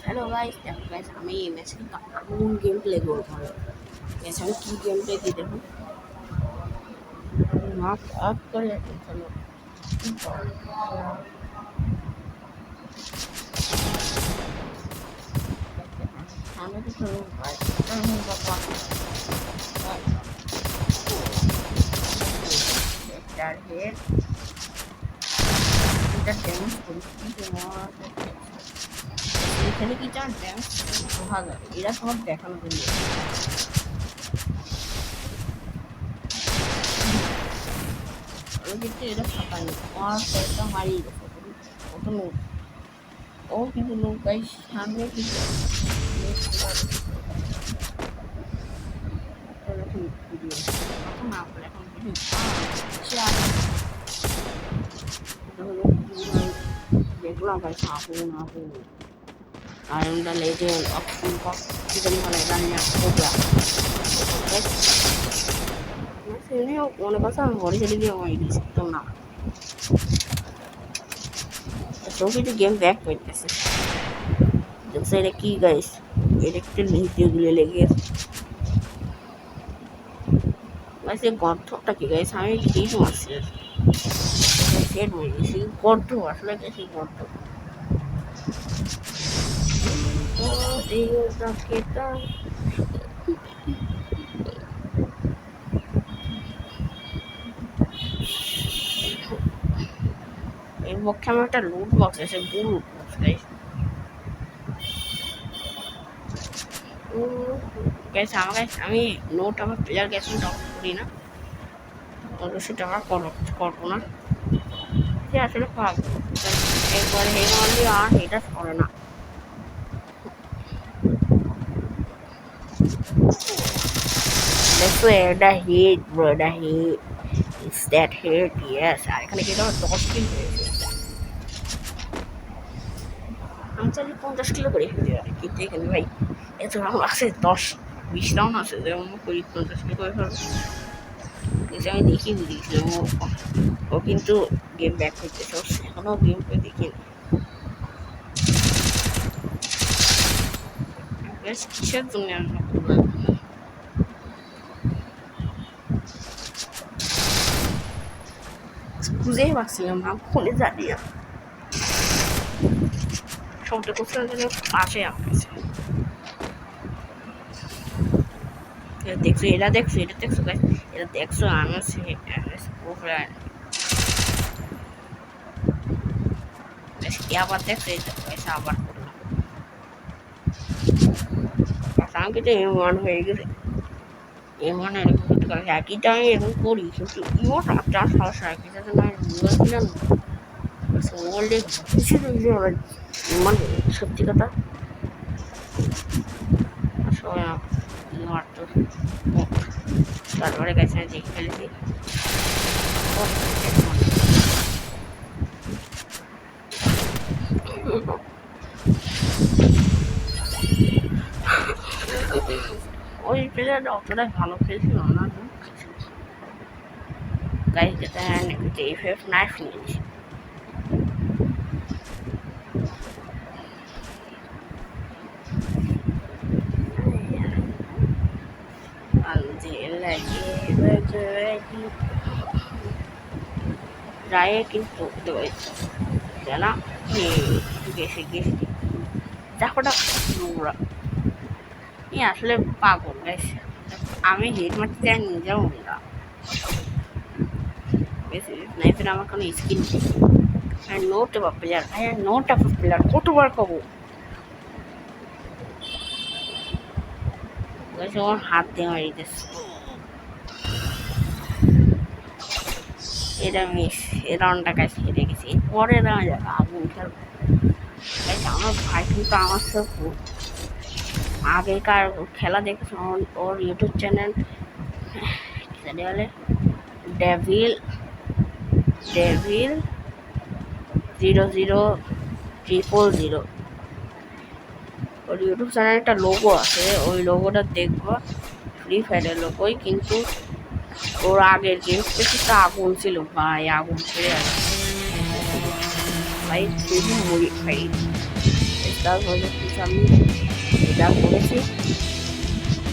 Hello guys, দেখো guys, আমি এই ম্যাচে কিন্তু আগুন গেম প্লে করবো। গাইস, আমি কি গেম প্লে দিই দেখুন। মাপ আপ করে চলো। আমি তো চলো ভাই, আমি বাবা চার হেড এটা ড্যামেজ করি কিন্তু এখানে কি চার ড্যামেজ ভালো এরা সব দেখানো জন্য কিন্তু এটা ফাঁকানি আমার কয়েকটা হারিয়ে গেছে কত লোক ও কিন্তু লোক গাইস সামনে কিন্তু দেখলাম ভাই আগুন আগুন Iron the Legend of Silver season 1 dan yang Cobra. Ini one pasang hori jadi dia mau ini situ na. So kita game back with this. Jadi saya ki guys, electric video dulu lagi. Masih gontok tak guys, kami di masih. Saya dulu sih gontok, asal sih gontok. Oh, dia kita. এর পক্ষে আমার একটা লুট box আছে, good লুট box guys. Guys আমি note আমার player gassing down করি না, অবশ্যই টাকা করবো না, সে আসলে পাবো একবারে হে মারলি আর এটা করে না। দেখো এটা হিট ব্রো, এটা hit is that hit yes. আর এখানে কিন্তু আমার 10 কিল হয়েছে, আমি চাইলে 50 কিলো করে ফেলতে পারি, কিন্তু এখানে ভাই এত রাউন্ড আছে, 10-20 রাউন্ড আছে, যেমন করি 50 কিলো করে ফেলবো। আমি দেখিয়ে দিয়েছিলাম ও কিন্তু গেম ব্যাক করতেছে, এখনো গেম প্লে দেখিনি। বেশ কিসের জন্য খুঁজেই পাচ্ছিলাম না, ফোনে দাঁড়িয়ে শব্দ করছিলাম পাশে আসছে। দেখছো এটা দেখছো এটা দেখছো গাইস, এটা দেখছো আমি আবার দেখছো এটা পয়সা আবার করলাম, আমি কিন্তু এমন হয়ে গেছে, এমন এরকম করতে পারি একই টাইমে এরকম করি, কিন্তু ইমোট চার সমস্যা একই সাথে নয় বলছিলাম মানে সত্যি কথা সবাই মারতো। তারপরে গেছে দেখে ফেলেছি ওই প্লেয়ারটা অতটাই ভালো খেলছিল না গাইস, যেটা এফএফ নাইফ নিয়েছি। রায়ে কিন্তু না গেছে গেছে দেখোটা নোংরা, আসলে পাগল গেছে। আমি হেড মারতে চাই নিজেও না, নাইফের আমার কোনো স্কিল নেই। আর নোট অফ প্লেয়ার ভাই, আর নোট অফ প্লেয়ার কতবার কব আমার হাত দিয়ে মারি দিচ্ছে। এটা মিস, এ রাউন্ডটা কাছে হেরে গেছি, পরে রাউন্ড আগুন খেলবো। আমার ভাই কিন্তু আমার সাথে আগেকার খেলা দেখেছে, ওর ইউটিউব চ্যানেল ডেভিল 00300, ওর ইউটিউব চ্যানেল একটা লোগো আছে, ওই লোগোটা দেখবো, ফ্রি ফায়ারের লোগোই, কিন্তু ওর আগের গেম কিছুটা আগুন ছিল ভাই, আগুন ছেড়ে আছে ভাই, খুবই মরি ভাই। তারপরে একটু আমি এটা করেছি